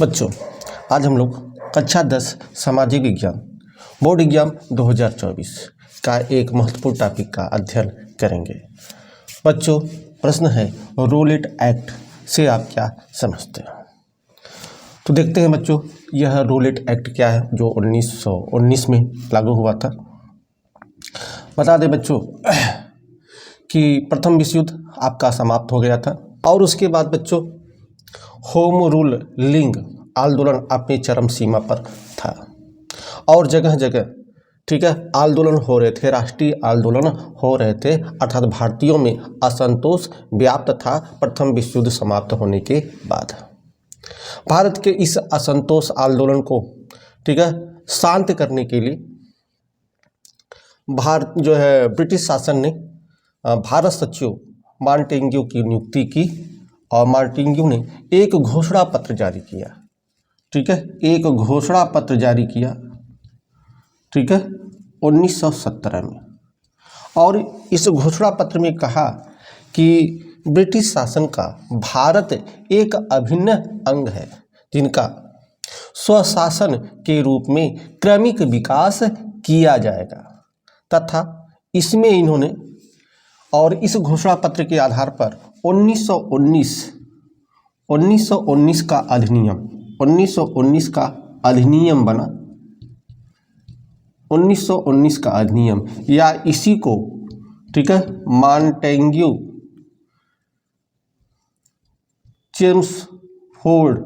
बच्चों, आज हम लोग कक्षा 10 सामाजिक विज्ञान बोर्ड एग्जाम 2024 का एक महत्वपूर्ण टॉपिक का अध्ययन करेंगे। बच्चों, प्रश्न है रूलेट एक्ट से आप क्या समझते हैं। तो देखते हैं बच्चों, यह रूलेट एक्ट क्या है जो 1919 में लागू हुआ था। बता दें बच्चों कि प्रथम विश्व युद्ध आपका समाप्त हो गया था और उसके बाद बच्चों होम रूल लिंग आंदोलन अपनी चरम सीमा पर था और जगह जगह आंदोलन हो रहे थे, राष्ट्रीय आंदोलन हो रहे थे, अर्थात भारतीयों में असंतोष व्याप्त था। प्रथम विश्व युद्ध समाप्त होने के बाद भारत के इस असंतोष आंदोलन को शांत करने के लिए ब्रिटिश शासन ने भारत सचिव मार्टिन्यू की नियुक्ति की और मार्टिन्यू ने एक घोषणा पत्र जारी किया। एक घोषणा पत्र जारी किया 1917 में, और इस घोषणा पत्र में कहा कि ब्रिटिश शासन का भारत एक अभिन्न अंग है जिनका स्वशासन के रूप में क्रमिक विकास किया जाएगा तथा इसमें इन्होंने और इस घोषणा पत्र के आधार पर 1919 का अधिनियम बना। 1919 का अधिनियम या इसी को मार्टिन्यू चेम्सफोर्ड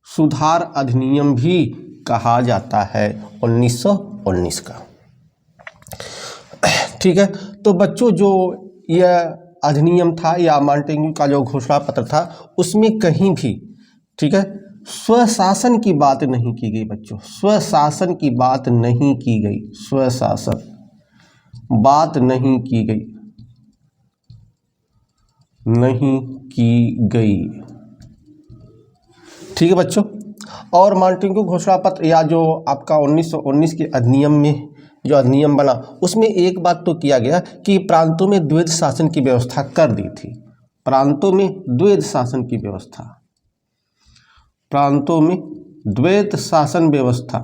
सुधार अधिनियम भी कहा जाता है 1919 का। तो बच्चों, जो यह अधिनियम था या मार्टिन्यू का जो घोषणा पत्र था उसमें कहीं भी स्वशासन की बात नहीं की गई। बच्चों, स्वशासन की बात नहीं की गई, स्वशासन बात नहीं की गई। ठीक है बच्चों। और मार्टिन्यू घोषणा पत्र या जो आपका 1919 के अधिनियम में जो अधिनियम बना उसमें एक बात तो किया गया कि प्रांतों में द्वैध शासन की व्यवस्था कर दी थी। प्रांतों में द्वैध शासन की व्यवस्था, प्रांतों में द्वैध शासन व्यवस्था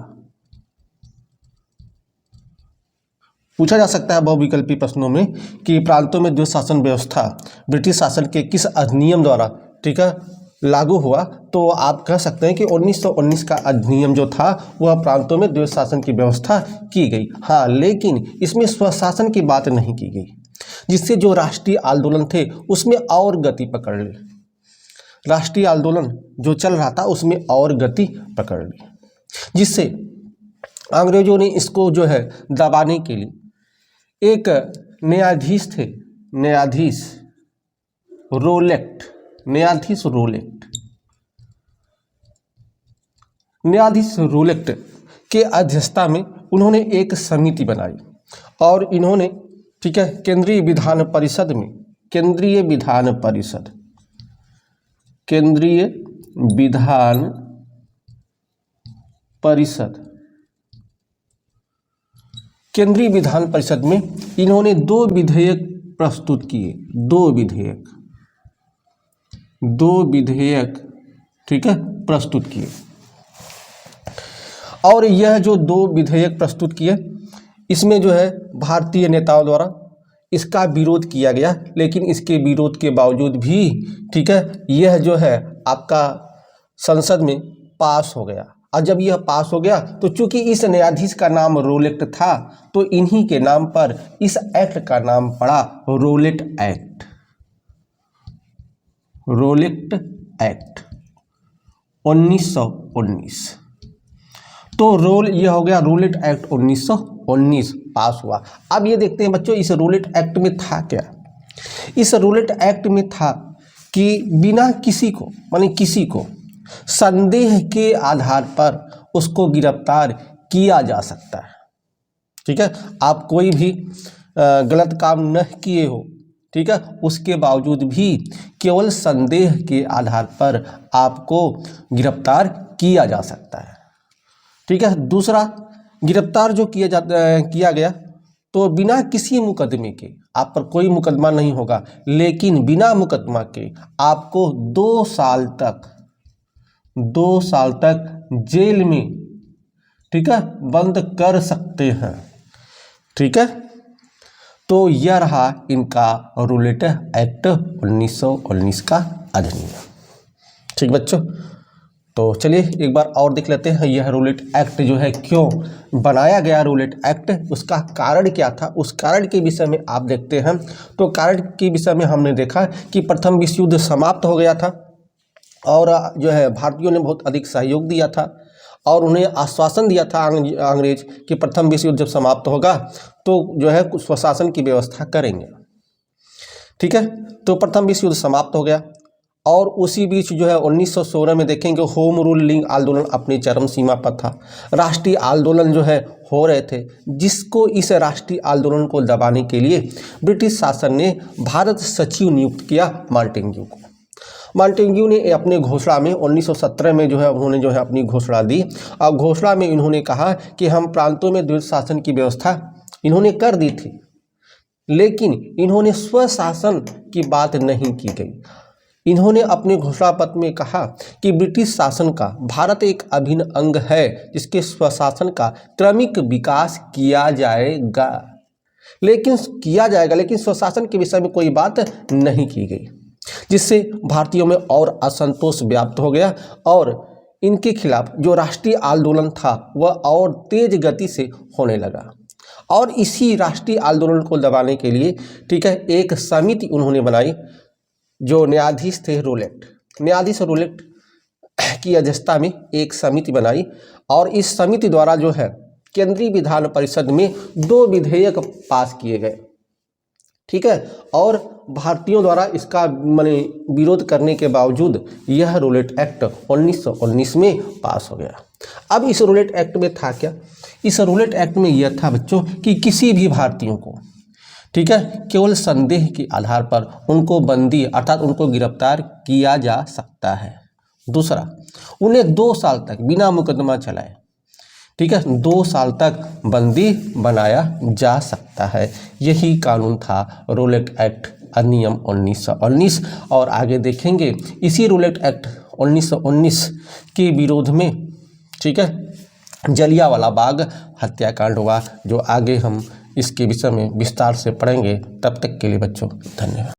पूछा जा सकता है बहुविकल्पी प्रश्नों में कि प्रांतों में द्वैध शासन व्यवस्था ब्रिटिश शासन के किस अधिनियम द्वारा लागू हुआ। तो आप कह सकते हैं कि 1919 का अधिनियम जो था वह प्रांतों में द्वैध शासन की व्यवस्था की गई। हाँ, लेकिन इसमें स्वशासन की बात नहीं की गई, जिससे जो राष्ट्रीय आंदोलन थे उसमें और गति पकड़ ली। राष्ट्रीय आंदोलन जो चल रहा था उसमें और गति पकड़ ली, जिससे अंग्रेजों ने इसको दबाने के लिए एक न्यायाधीश थे, न्यायाधीश रोलेक्ट के अध्यक्षता में उन्होंने एक समिति बनाई और इन्होंने केंद्रीय विधान परिषद में इन्होंने दो विधेयक प्रस्तुत किए। दो विधेयक प्रस्तुत किए और यह जो दो विधेयक प्रस्तुत किए इसमें भारतीय नेताओं द्वारा इसका विरोध किया गया, लेकिन इसके विरोध के बावजूद भी यह आपका संसद में पास हो गया। और जब यह पास हो गया तो चूंकि इस न्यायाधीश का नाम रोलेट था तो इन्हीं के नाम पर इस एक्ट का नाम पड़ा रोलेट एक्ट। 1919। तो यह हो गया रूलेट एक्ट 1919 पास हुआ। अब ये देखते हैं बच्चों, इस रूलेट एक्ट में था क्या। इस रूलेट एक्ट में था कि बिना किसी को संदेह के आधार पर उसको गिरफ्तार किया जा सकता है। आप कोई भी गलत काम न किए हो, उसके बावजूद भी केवल संदेह के आधार पर आपको गिरफ्तार किया जा सकता है। दूसरा, गिरफ्तार जो किया गया तो बिना किसी मुकदमे के आप पर कोई मुकदमा नहीं होगा, लेकिन बिना मुकदमा के आपको 2 साल तक जेल में, ठीक है, बंद कर सकते हैं। ठीक है, तो यह रहा इनका रूलेट एक्ट 1919 का अधिनियम। ठीक बच्चों, तो चलिए एक बार और देख लेते हैं यह रूलेट एक्ट जो है क्यों बनाया गया। रूलेट एक्ट, उसका कारण क्या था, उस कारण के विषय में आप देखते हैं। तो कारण के विषय में हमने देखा कि प्रथम विश्व युद्ध समाप्त हो गया था और जो है भारतीयों ने बहुत अधिक सहयोग दिया था और उन्हें आश्वासन दिया था अंग्रेज कि प्रथम विश्व युद्ध जब समाप्त होगा तो जो है कुछ स्वशासन की व्यवस्था करेंगे। ठीक है, तो प्रथम विश्व युद्ध समाप्त हो गया और उसी बीच जो है 1916 में देखेंगे होम रूलिंग आंदोलन अपनी चरम सीमा पर था। राष्ट्रीय आंदोलन जो है हो रहे थे, जिसको इस राष्ट्रीय आंदोलन को दबाने के लिए ब्रिटिश शासन ने भारत सचिव नियुक्त किया मार्टिन्यू को। मार्टिन्यू ने अपने घोषणा में 1917 में जो है उन्होंने जो है अपनी घोषणा दी और घोषणा में इन्होंने कहा कि हम प्रांतों में द्वैध शासन की व्यवस्था इन्होंने कर दी थी, लेकिन इन्होंने स्वशासन की बात नहीं की गई। इन्होंने अपने घोषणा पत्र में कहा कि ब्रिटिश शासन का भारत एक अभिन्न अंग है जिसके स्वशासन का क्रमिक विकास किया जाएगा, लेकिन स्वशासन के विषय में कोई बात नहीं की गई, जिससे भारतीयों में और असंतोष व्याप्त हो गया और इनके खिलाफ जो राष्ट्रीय आंदोलन था वह और तेज गति से होने लगा। और इसी राष्ट्रीय आंदोलन को दबाने के लिए, ठीक है, एक समिति उन्होंने बनाई जो न्यायाधीश थे न्यायाधीश रूलेट की अध्यक्षता में एक समिति बनाई और इस समिति द्वारा जो है केंद्रीय विधान परिषद में 2 विधेयक पास किए गए। ठीक है, और भारतीयों द्वारा इसका विरोध करने के बावजूद यह रूलेट एक्ट 1919 में पास हो गया। अब इस रूलेट एक्ट में था क्या? इस रूलेट एक्ट में यह था बच्चों कि किसी भी भारतीयों को, ठीक है, केवल संदेह के आधार पर उनको बंदी अर्थात उनको गिरफ्तार किया जा सकता है। दूसरा, उन्हें 2 साल तक बिना मुकदमा चलाए, ठीक है, 2 साल तक बंदी बनाया जा सकता है। यही कानून था रूलेट एक्ट अधिनियम 1919। और आगे देखेंगे इसी रूलेट एक्ट 1919 के विरोध में, ठीक है, जलियांवाला बाग हत्याकांड हुआ, जो आगे हम इसके विषय में विस्तार से पढ़ेंगे। तब तक के लिए बच्चों धन्यवाद।